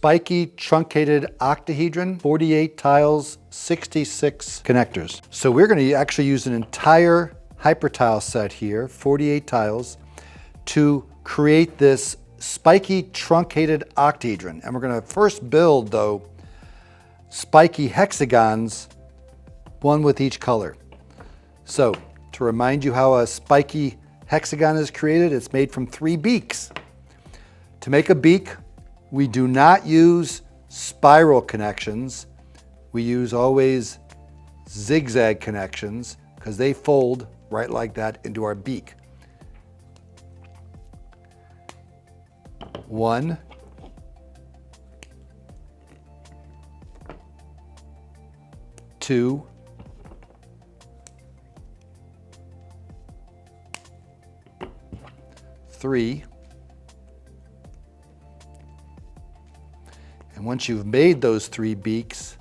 Spiky Truncated Octahedron, 48 tiles, 66 connectors. So we're going to actually use an entire HyperTile set here, 48 tiles, to create this Spiky Truncated Octahedron. And we're going to first build, though, spiky hexagons, one with each color. So to remind you how a spiky hexagon is created, it's made from 3 beaks. To make a beak, we do not use spiral connections. We use always zigzag connections because they fold right like that into our beak. 1, 2, 3, and once you've made those 3 beaks,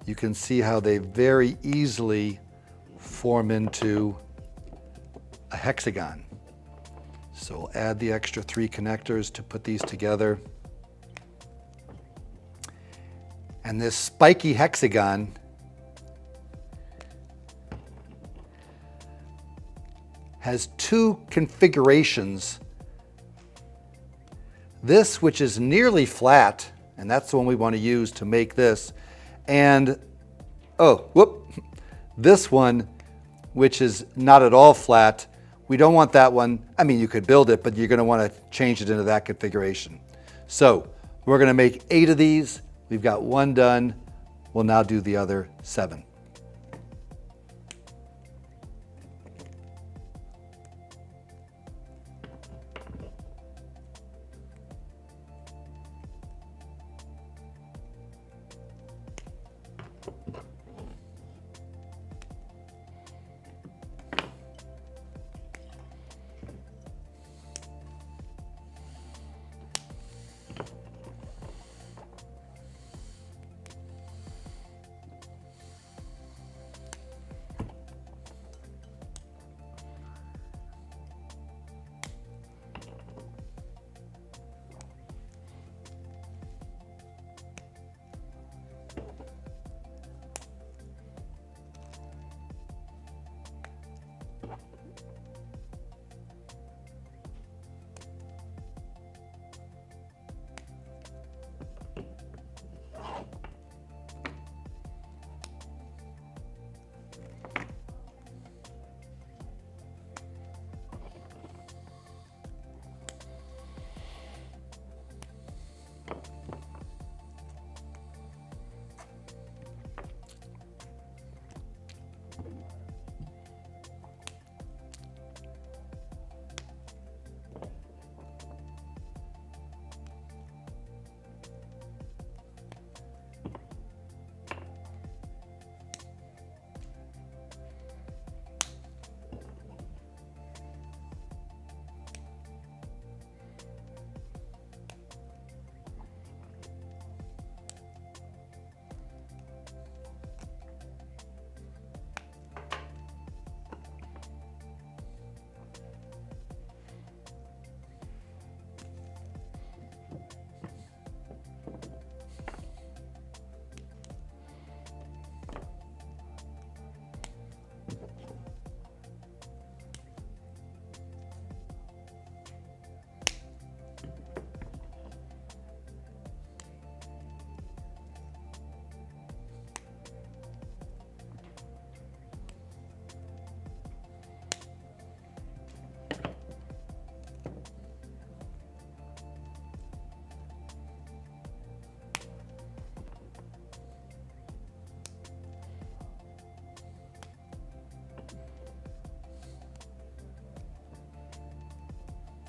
you can see how they very easily form into a hexagon. So we'll add the extra 3 connectors to put these together. And this spiky hexagon has 2 configurations. This, which is nearly flat, and that's the one we want to use to make this, and this one, which is not at all flat. We don't want that one. I mean, you could build it, but you're going to want to change it into that configuration. So we're going to make 8 of these. We've got 1 done. We'll now do the other 7.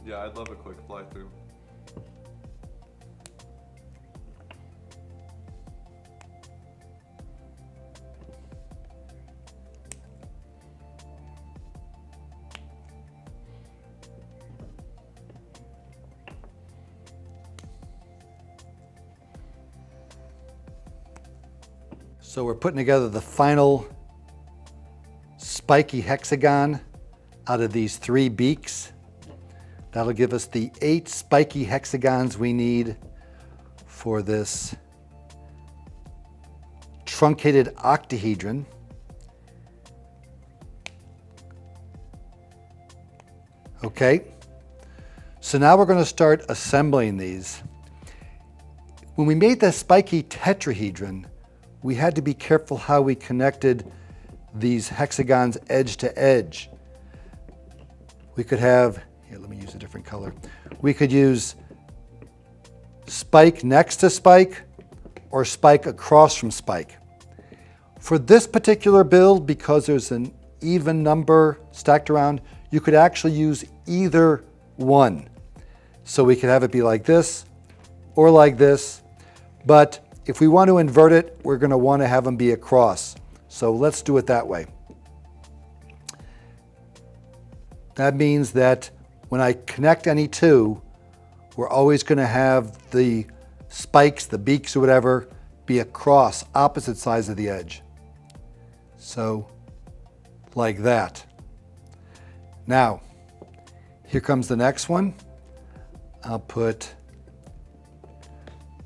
Yeah, I'd love a quick fly through. So we're putting together the final spiky hexagon out of these 3 beaks. That'll give us the 8 spiky hexagons we need for this truncated octahedron. Okay, so now we're going to start assembling these. When we made the spiky tetrahedron, we had to be careful how we connected these hexagons edge to edge. We could have, here, let me use a different color. We could use spike next to spike or spike across from spike. For this particular build, because there's an even number stacked around, you could actually use either one. So we could have it be like this or like this, but if we want to invert it, we're going to want to have them be across. So let's do it that way. That means that when I connect any two, we're always going to have the spikes, the beaks or whatever, be across opposite sides of the edge. So like that. Now, here comes the next one. I'll put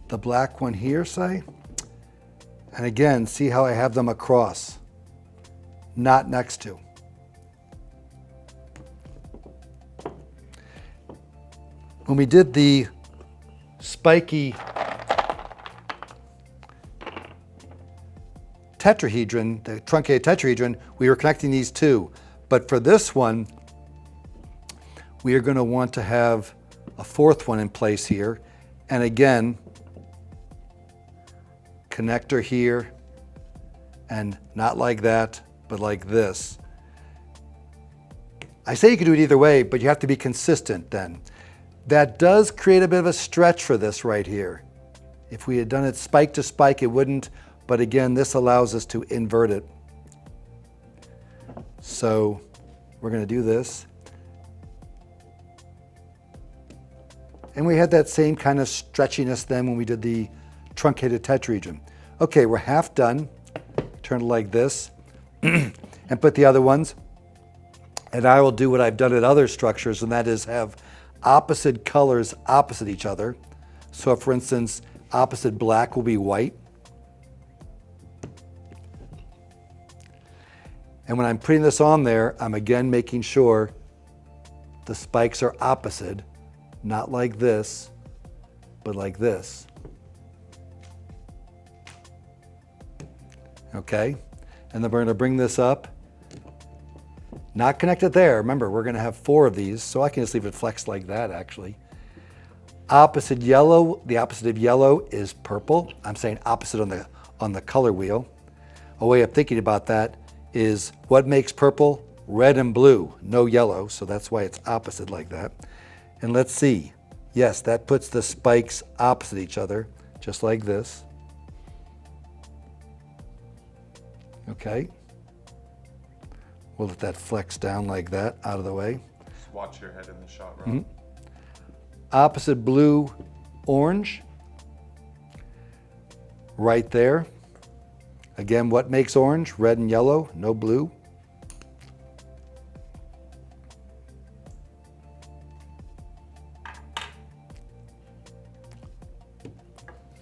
the black one here, say. And again, see how I have them across, not next to. When we did the spiky tetrahedron, the truncated tetrahedron, we were connecting these two. But for this one, we are going to want to have a fourth one in place here. And again, connector here, and not like that, but like this. I say you can do it either way, but you have to be consistent then. That does create a bit of a stretch for this right here. If we had done it spike to spike, it wouldn't, but again, this allows us to invert it. So we're going to do this. And we had that same kind of stretchiness then when we did the truncated tetrahedron. Okay, we're half done. Turn it like this and put the other ones. And I will do what I've done at other structures, and that is have opposite colors opposite each other. So for instance, opposite black will be white. And when I'm putting this on there, I'm again making sure the spikes are opposite, not like this, but like this. Okay, and then we're going to bring this up. Not connected there. Remember, we're going to have 4 of these, so I can just leave it flexed like that, actually. Opposite yellow, the opposite of yellow is purple. I'm saying opposite on the color wheel. A way of thinking about that is what makes purple? Red and blue, no yellow, so that's why it's opposite like that. And let's see. Yes, that puts the spikes opposite each other, just like this. Okay. We'll let that flex down like that, out of the way. Just watch your head in the shot, Rob. Opposite blue, orange. Right there. Again, what makes orange? Red and yellow, no blue.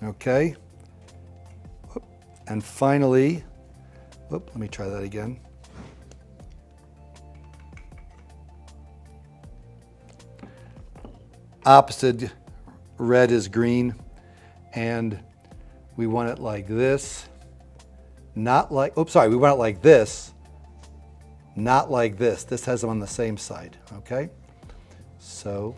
Okay. And finally, let me try that again. Opposite red is green, and we want it like this, not like, oops, sorry, we want it like this, not like this. This has them on the same side, okay? So,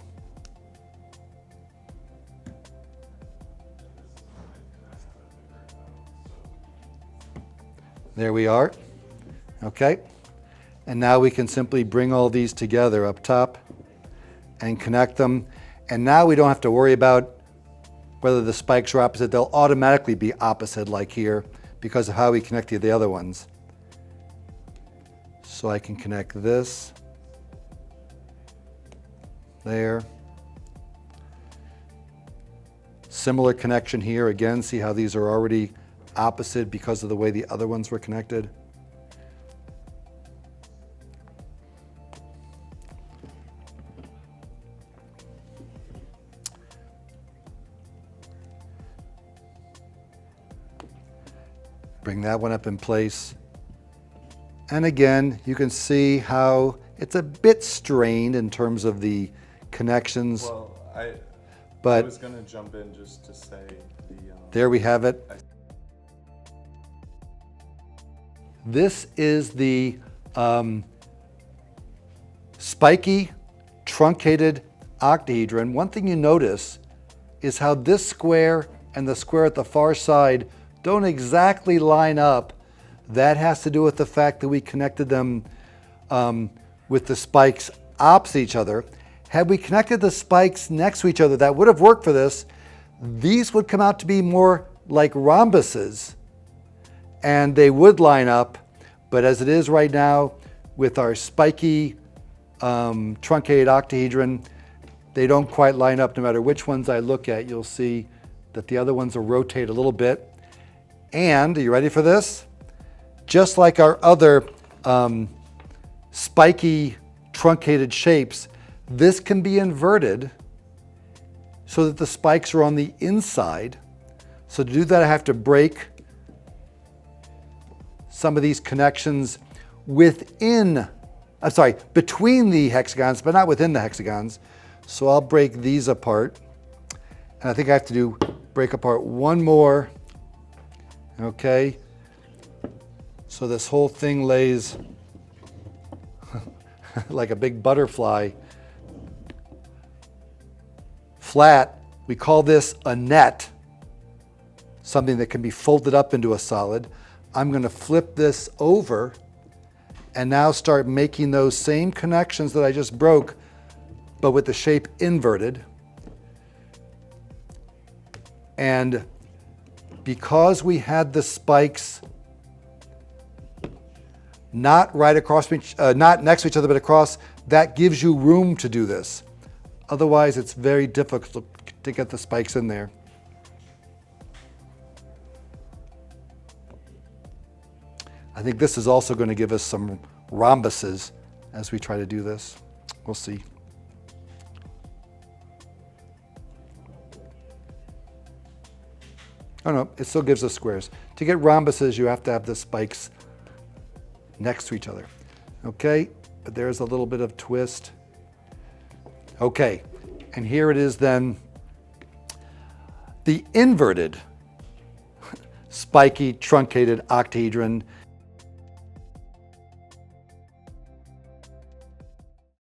there we are, okay? And now we can simply bring all these together up top and connect them. And now we don't have to worry about whether the spikes are opposite. They'll automatically be opposite like here because of how we connected the other ones. So I can connect this there. Similar connection here. Again, see how these are already opposite because of the way the other ones were connected. Bring that one up in place. And again, you can see how it's a bit strained in terms of the connections. Well, I but was going to jump in just to say there we have it. This is the spiky truncated octahedron. One thing you notice is how this square and the square at the far side don't exactly line up. That has to do with the fact that we connected them with the spikes opposite each other. Had we connected the spikes next to each other, that would have worked for this. These would come out to be more like rhombuses, and they would line up. But as it is right now with our spiky truncated octahedron, they don't quite line up. No matter which ones I look at, you'll see that the other ones will rotate a little bit. And, are you ready for this? Just like our other spiky truncated shapes, this can be inverted so that the spikes are on the inside. So to do that, I have to break some of these connections between the hexagons, but not within the hexagons. So I'll break these apart. And I think I have to break apart one more. Okay. So this whole thing lays like a big butterfly flat. We call this a net, something that can be folded up into a solid. I'm going to flip this over and now start making those same connections that I just broke, but with the shape inverted. And because we had the spikes not right across, not next to each other, but across, that gives you room to do this. Otherwise, it's very difficult to get the spikes in there. I think this is also going to give us some rhombuses as we try to do this. We'll see. Oh no, it still gives us squares. To get rhombuses, you have to have the spikes next to each other. Okay, but there's a little bit of twist. Okay, and here it is then, the inverted spiky truncated octahedron.